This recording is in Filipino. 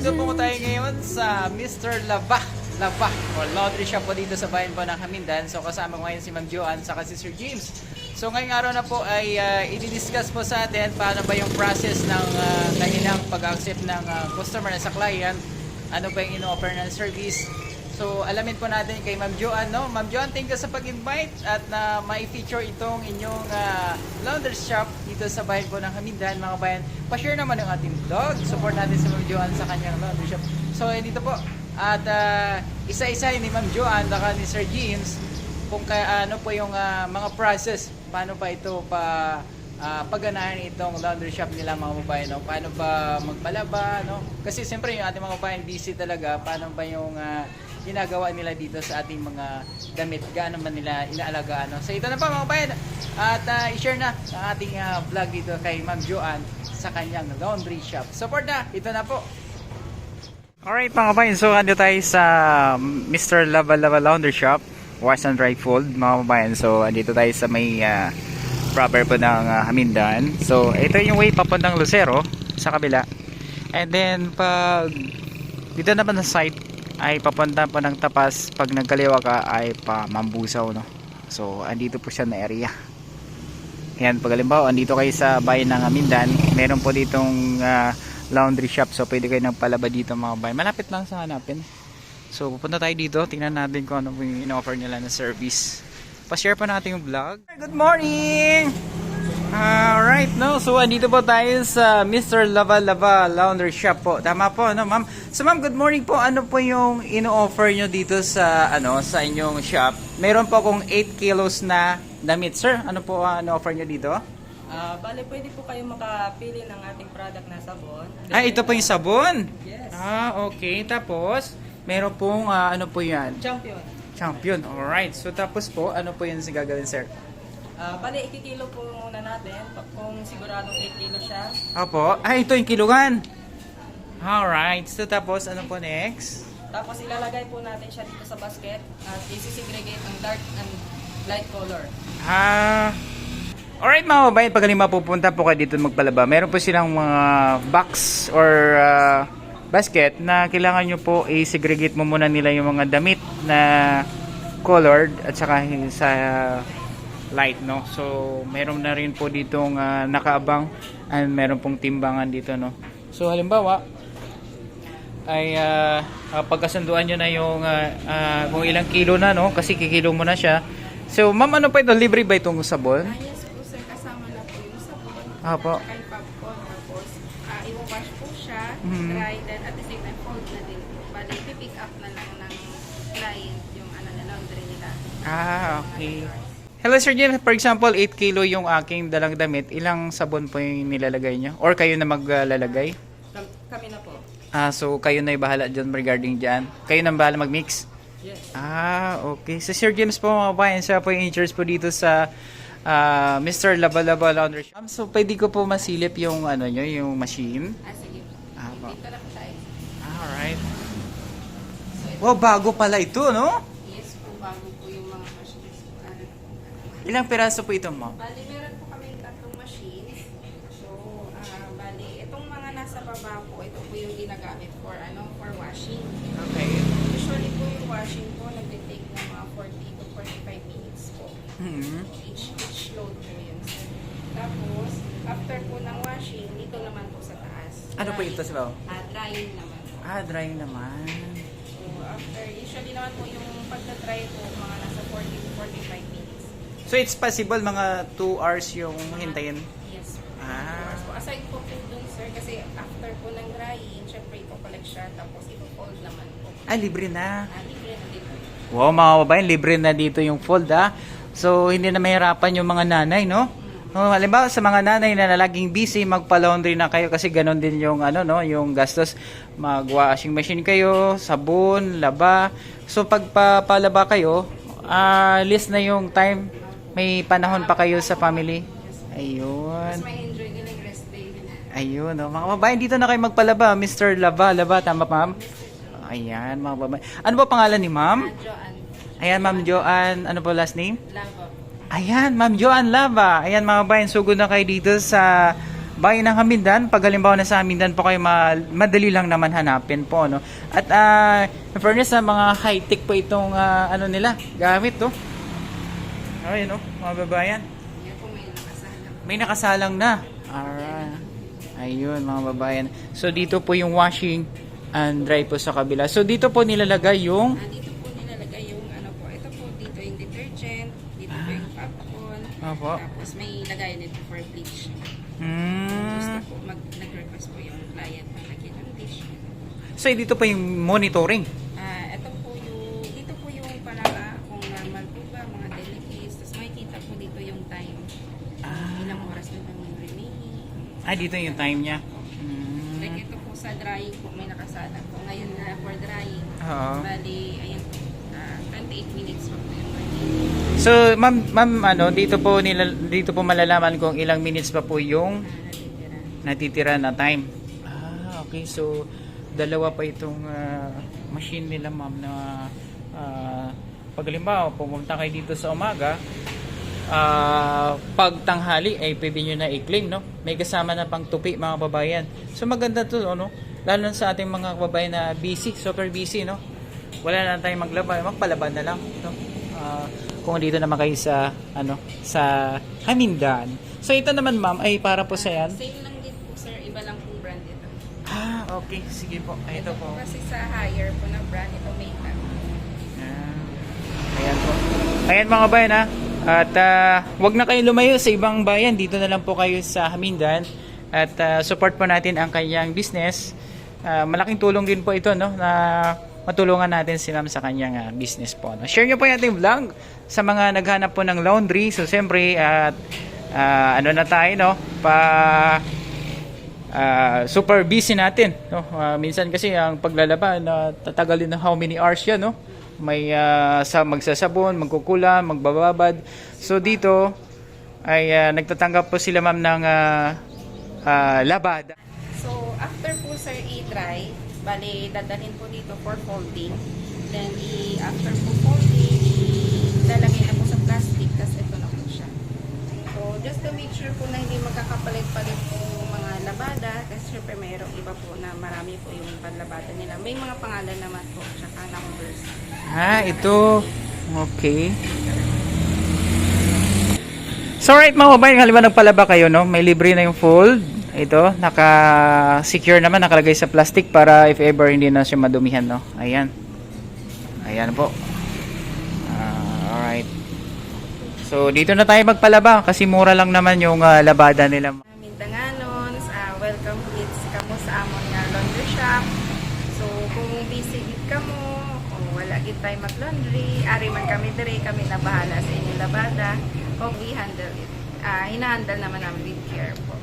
Nandito po tayo ngayon sa Mr. Lava o laundry shop po dito sa bayan po ng Hamindan. So kasama ko ngayon si Ma'am Joanne saka si Sir James. So ngayong araw na po ay i-discuss po sa atin paano ba yung process ng kanilang pag-accept ng customer na sa client. Ano ba yung ino-offer ng service. So alamin po natin kay Ma'am Joanne, no? Ma'am Joanne, thank you sa pag-invite at na mai-feature itong inyong laundry shop dito sa bayan po ng Hamindan, mga bayan. Pa-share naman ang ating vlog. Support natin si Ma'am Joanne sa kanyang laundry shop. So dito po. At isa-isa ni Ma'am Joanne at ni Sir James kung ano po yung mga process, paano pa ito pagganahan itong laundry shop nila, mga babae, no? Paano ba magpalaba, no? Kasi siyempre yung ating mga babae busy talaga, paano ba yung ginagawa nila dito sa ating mga damit, gaano man nila inaalagaan, no? So ito na po mga babae, at i-share na ang ating vlog dito kay Ma'am Joanne sa kanyang laundry shop. Support na, ito na po. Alright mga kabayan, so ando tayo sa Mr. Lava Laundry Shop, Wash and Dry Fold, mga kabayan. So andito tayo sa may proper po ng Hamindan. So ito yung way papuntang Lucero sa kabila. And then pag dito naman sa site ay papunta po ng Tapas, pag nagkaliwa ka ay pa Mambusaw, no? So andito po siya na area. Yan, pag halimbawa andito kayo sa bayan ng Hamindan, meron po ditong laundry shop, so pwede kayo nagpalaba dito mga bayan, malapit lang sa hanapin. So pupunta tayo dito, tingnan natin kung ano yung in-offer nila na service. Pa-share pa natin yung vlog. Good morning! Alright, no? So andito po tayo sa Mr. Lava Laundry Shop po. Tama po, no ma'am? So ma'am, good morning po. Ano po yung in-offer nyo dito sa sa inyong shop? Meron po akong 8 kilos na damit, sir. Ano po offer nyo dito? Bale, pwede po kayo makapili ng ating product na sabon. Ito po yung sabon? Yes. Okay. Tapos, meron pong, ano po yan? Champion. Champion. Alright. So, tapos po, ano po yun gagawin, sir? Bale, ikikilo po muna natin kung siguradong 8 kilo siya. Opo. Ito yung kilugan. Alright. So, tapos, ano po next? Tapos, ilalagay po natin siya dito sa basket at isi-segregate ang dark and light color. Alright mga kabayan, pag halimbawa pupunta po kayo dito magpalaba, meron po silang mga box or basket na kailangan nyo po i-segregate mo muna nila yung mga damit na colored at saka sa light, no? So meron na rin po ditong nakaabang and meron pong timbangan dito, no? So halimbawa ay pagkasunduan nyo na yung kung ilang kilo na, no? Kasi kikilo mo na siya. So ma'am, ano pa ito? Libre ba itong sabon? Yes po sir, kasama na po yung sabon. Apo. Kay popcorn, tapos i-wash po siya, dry, then at the same time fold na din po. Bali, pipick up na lang ng client yung na laundry nila. Okay. Hello Sir James, for example 8 kilo yung aking dalang damit, ilang sabon po yung nilalagay niyo? Or kayo na maglalagay? Kami na po. So kayo na bahala dyan regarding dyan? Kayo na bahala mag-mix? Yes. Okay. So Sir James po mga bayan, siya po yung in-charge po dito sa Mr. Lava Laundry Shop. So pwede ko po masilip yung nyo, yung machine. Sige. Po. Dito lang tayo. Alright. Wow, bago pala ito, no? Yes po, bago po yung mga machines. Ilang piraso po ito mo? Bali, meron po kami tatlong machines. So, bali, itong mga nasa baba po, ito po yung ginagamit for washing. Okay. Usually po yung washing po, nagtitake ng mga 40 to 45 minutes po. Each load po yun. Tapos, after po ng washing, dito naman po sa taas. Ano po ito, sir? Drying naman po. Drying naman. So, after, usually naman po yung pagka-dry po, mga nasa 40 to 45 minutes. So it's possible mga 2 hours yung hintayin? Yes po. Ah. So, aside po po dun, sir, kasi after po ng drying, syempre ipo-collect siya, tapos ipo-fold naman po. Libre na. Libre na din po. Wow mga babae, libre na dito yung fold So hindi na mahirapan yung mga nanay, no? Halimbawa sa mga nanay na laging busy, magpa-laundry na kayo kasi ganon din yung yung gastos. Mag-washing machine kayo, sabon, laba. So pagpapalaba kayo, list na yung time. May panahon pa kayo sa family. Ayun. Mas may enjoy galing rest day din. Ayun, mga babae, dito na kayo magpalaba. Mr. Lava, tama ma'am? Ayan, mga babae. Ano ba pangalan ni ma'am? Joanne. Ayan, Ma'am Joanne. Ano po last name? Lava. Ayan, Ma'am Joanne Lava. Ayan, mga bayan. Sugod na kayo dito sa bayan ng Hamindan. Pag halimbawa na sa Hamindan po kayo, madali lang naman hanapin po, no? At in fairness na mga high-tech po itong ano nila, gamit, no? Ayun, no, mga babayan. Yan po may nakasalang. May nakasalang na. Alright. Ayun, mga babayan. So, dito po yung washing and dry po sa kabila. So, dito po nilalagay yung... Dito po nilalagay yung ano po. Ito po dito yung detergent. Dito po yung popcorn. Opo. Tapos may lagay din po for bleach. Mm. Gusto po nag-request po yung client na lagyan ng bleach. So, dito po yung monitoring. Ito po yung, dito po yung parang kung normal po ba, mga delicates. Tapos makikita po dito yung time. Ilang oras na lang yung remaining. Dito yung time niya. Like ito po sa drying po, may nakasalang po. Ngayon na for drying. Oo. Bali, ayan po. 28 minutes po yung remaining. So, ma'am, ano, dito po malalaman kung ilang minutes pa po yung natitira na time. Okay. So, dalawa pa itong machine nila, ma'am, na pag halimbawa, pumunta kayo dito sa umaga, pag tanghali ay pwede nyo na i-claim, no? May kasama na pang tupi, mga babayan. So, maganda to, no? Lalo na sa ating mga babayan na busy, super busy, no? Wala na tayong magpalaban na lang, no? Kung dito naman kayo sa sa Hamindan. So ito naman, ma'am, ay para po sa yan. Same lang din po, sir. Iba lang po brand ito. Okay, sige po. Ito po. Kasi sa higher po na brand, ito makeup. Ayan po. Ayan, mga bayan, ha. At wag na kayo lumayo sa ibang bayan. Dito na lang po kayo sa Hamindan. At support po natin ang kanyang business. Malaking tulong din po ito, no, na matulungan natin si ma'am sa kanyang business po. Share nyo po yung ating vlog sa mga naghanap po ng laundry. So, siyempre, ano na tayo, no? Super busy natin, no? Minsan kasi ang paglalaba, tatagalin na how many hours yan, no? May magsasabon, magkukulan, magbababad. So, dito ay nagtatanggap po sila, ma'am, ng labada. So, after po, sir, i-dry, bali, dadalhin po dito for folding. Then, after po folding, lalagay na po sa plastic, tapos ito na po siya. So, just to make sure po na hindi magkakapalit-palit po yung mga labada, kasi syempre mayroong iba po na marami po yung panlabada nila. May mga pangalan naman po, tsaka numbers. Ito. Okay. So, right, mga babae, halimbawa nagpalaba kayo, no? May libre na yung fold. Ito, naka-secure naman, nakalagay sa plastic para if ever hindi na siya madumihan, no? Ayan. Ayan po. Alright. So, dito na tayo magpalaba kasi mura lang naman yung labada nila. Mindanganons, welcome kids kamo sa amon nga laundry shop. So, kung busy gid kamo, o wala gid tayo mag-laundry, ari man kami dire, kami na bahala sa inyong labada. O we handle it. Hina-handle naman namin with care po.